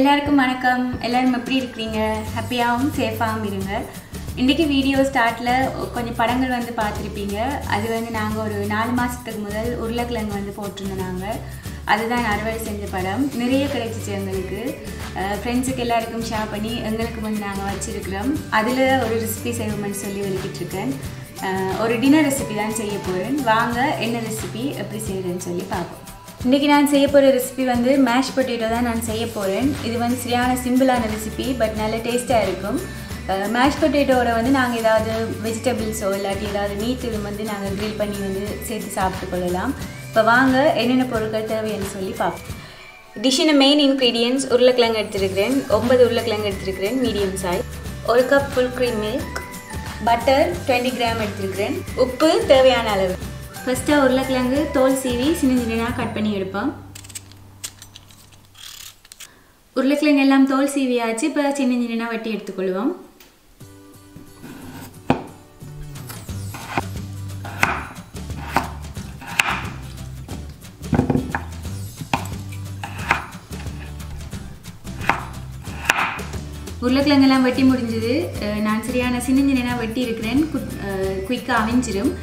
எல்லாருக்கும் வணக்கம். எல்லாரும் எப்படி இருக்கீங்க? ஹாப்பியாகவும் சேஃபாகவும் இருங்க. இன்றைக்கி வீடியோ ஸ்டார்ட்டில் கொஞ்சம் படங்கள் வந்து பார்த்துருப்பீங்க. அது வந்து நாங்கள் ஒரு 4 மாதத்துக்கு முதல் உருளைக்கிழங்கு வந்து போட்டிருந்தோம். நாங்கள் அதுதான் அறுவடை செஞ்ச படம். நிறைய கிடைச்சிச்சு எங்களுக்கு. ஃப்ரெண்ட்ஸுக்கு எல்லாருக்கும் ஷேர் பண்ணி எங்களுக்கு வந்து நாங்கள் வச்சுருக்கிறோம். அதில் ஒரு ரெசிபி செய்வோம்னு சொல்லி வெளிக்கிட்டுருக்கேன். ஒரு டின்னர் ரெசிபி தான் செய்ய போகிறேன். வாங்க என்ன ரெசிபி எப்படி செய்கிறேன்னு சொல்லி பார்ப்போம். இன்றைக்கி நான் செய்ய போகிற ரெசிபி வந்து மேஷ் பொட்டேட்டோ தான் நான் செய்ய போகிறேன். இது வந்து சரியான சிம்பிளான ரெசிபி, பட் நல்ல டேஸ்ட்டாக இருக்கும். மேஷ் பொட்டேட்டோட வந்து நாங்கள் ஏதாவது வெஜிடபிள்ஸோ இல்லாட்டி ஏதாவது மீட் இது வந்து நாங்கள் க்ரில் பண்ணி வந்து சேர்த்து சாப்பிட்டு கொள்ளலாம். இப்போ வாங்க என்னென்ன பொருட்கள் தேவைன்னு சொல்லி பார்ப்போம். டிஷ்ஷின மெயின் இன்க்ரீடியன்ட்ஸ்: உருளைக்கிழங்கு எடுத்துருக்கிறேன், 9 உருளைக்கிழங்கு எடுத்துருக்கிறேன் medium size, 1 cup full cream milk, butter 20 gram எடுத்துருக்கிறேன், உப்பு தேவையான அளவு. ஃபஸ்ட்டாக உருளைக்கிழங்கு தோல் சீவி சின்ன சின்னதாக கட் பண்ணி எடுப்போம். உருளைக்கிழங்கு எல்லாம் தோல் சீவியாச்சு. இப்போ சின்ன சின்னதாக வெட்டி எடுத்துக்கொள்வோம். உருளைக்கிழங்கெல்லாம் வெட்டி முடிஞ்சது. நான் சரியான சின்ன சின்னதாக வெட்டி இருக்கிறேன். குயிக்காக அவிஞ்சிடும்.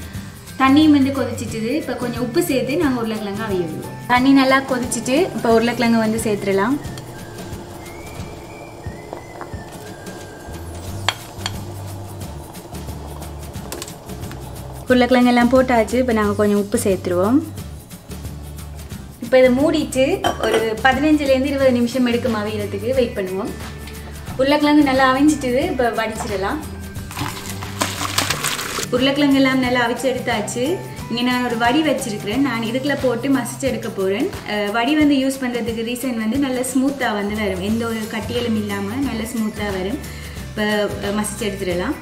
தண்ணியும் வந்து கொதிச்சிட்டுது. இப்போ கொஞ்சம் உப்பு சேர்த்து நாங்கள் உருளைக்கிழங்கு அவிய விடுவோம். தண்ணி நல்லா கொதிச்சிட்டு இப்போ உருளைக்கிழங்கு வந்து சேர்த்துடலாம். உருளைக்கிழங்கு எல்லாம் போட்டாச்சு. இப்போ நாங்கள் கொஞ்சம் உப்பு சேர்த்துருவோம். இப்போ இதை மூடிட்டு ஒரு 15லேருந்து 20 நிமிஷம் எடுக்கும் அவியறதுக்கு வெயிட் பண்ணுவோம். உருளைக்கிழங்கு நல்லா அவிஞ்சிட்டுது. இப்போ வடிச்சிடலாம். உருளைக்கிழங்கு எல்லாம் நல்லா அவிச்சு எடுத்தாச்சு. இங்கே நான் ஒரு வடி வச்சிருக்கிறேன். நான் இதுக்குள்ள போட்டு மசிச்சு எடுக்க போகிறேன். வடி வந்து யூஸ் பண்ணுறதுக்கு ரீசன் வந்து நல்ல ஸ்மூத்தாக வந்து வரும். எந்த ஒரு கட்டியலும் இல்லாமல் நல்ல ஸ்மூத்தாக வரும். இப்போ மசிச்சு எடுத்துடலாம்.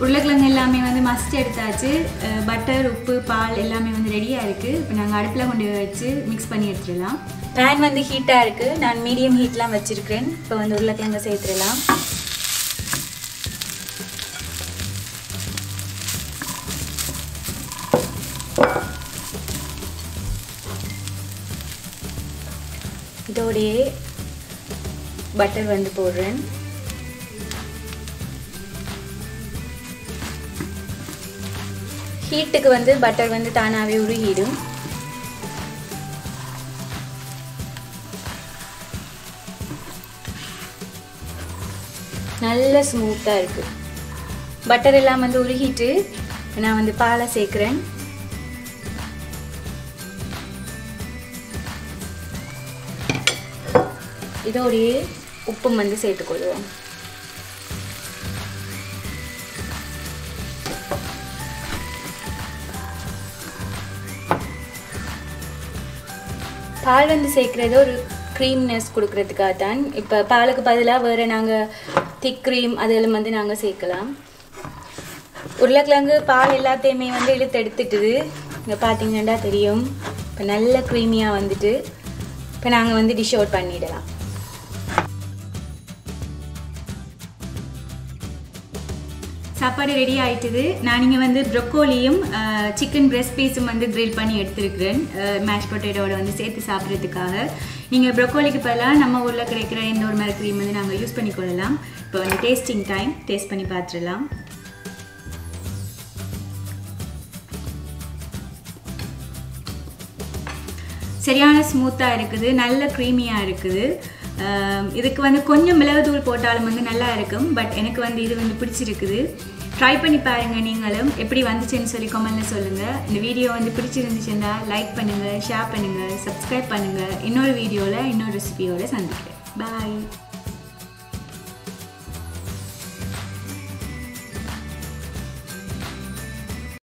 உருளைக்கிழங்கு எல்லாமே வந்து மசிச்சு எடுத்தாச்சு. பட்டர், உப்பு, பால் எல்லாமே வந்து ரெடியாக இருக்குது. இப்போ நாங்கள் அடுப்பில் கொண்டு வச்சு மிக்ஸ் பண்ணி எடுத்துடலாம். பேன் வந்து ஹீட்டாக இருக்குது. நான் மீடியம் ஹீட்லாம் வச்சுருக்கிறேன். இப்போ வந்து உருளைக்கிழங்கு சேர்த்துடலாம். இதோடையே பட்டர் வந்து போடுறேன். ஹீட்டுக்கு வந்து பட்டர் வந்து தானாகவே உருகிடும். நல்ல ஸ்மூத்தாக இருக்குது. பட்டர் எல்லாம் வந்து உருகிட்டு நான் வந்து பாலை சேர்க்குறேன். இதோடையே உப்பும் வந்து சேர்த்துக்கொள்வோம். பால் வந்து சேர்க்குறது ஒரு க்ரீம்னஸ் கொடுக்கறதுக்காக தான். இப்போ பாலுக்கு பதிலாக வேறு நாங்கள் திக் க்ரீம் அதெல்லாம் வந்து நாங்கள் சேர்க்கலாம். உருளைக்கிழங்கு பால் எல்லாத்தையுமே வந்து இழுத்து எடுத்துட்டுது. இங்கே பார்த்தீங்கன்னா தெரியும். இப்போ நல்ல க்ரீமியாக வந்துட்டு இப்போ நாங்கள் வந்து டிஷ் அவுட் பண்ணிடலாம். சாப்பாடு ரெடி ஆகிட்டுது. நான் இங்கே வந்து ப்ரொக்கோலியும் சிக்கன் பிரெஸ்ட் பீஸும் வந்து க்ரில் பண்ணி எடுத்துருக்கிறேன். மேஷ் பொட்டேட்டோட வந்து சேர்த்து சாப்பிட்றதுக்காக. நீங்கள் ப்ரொக்கோலிக்கு பதிலாக நம்ம ஊரில் கிடைக்கிற எந்த ஒரு மாதிரி க்ரீம் வந்து நாங்கள் யூஸ் பண்ணிக்கொள்ளலாம். இப்போ வந்து டேஸ்டிங் டைம். டேஸ்ட் பண்ணி பார்த்துடலாம். சரியான ஸ்மூத்தாக இருக்குது. நல்ல க்ரீமியாக இருக்குது. இதுக்கு வந்து கொஞ்சம் மிளகுத்தூள் போட்டாலும் வந்து நல்லா இருக்கும். பட் எனக்கு வந்து இது வந்து பிடிச்சிருக்குது. ட்ரை பண்ணி பாருங்கள். நீங்களும் எப்படி வந்துச்சுன்னு சொல்லி கமெண்ட்டில் சொல்லுங்கள். இந்த வீடியோ வந்து பிடிச்சிருந்துச்சுன்னா லைக் பண்ணுங்கள், ஷேர் பண்ணுங்கள், சப்ஸ்கிரைப் பண்ணுங்கள். இன்னொரு வீடியோவில் இன்னொரு ரெசிபியோடு சந்திக்கிறேன். பாய்.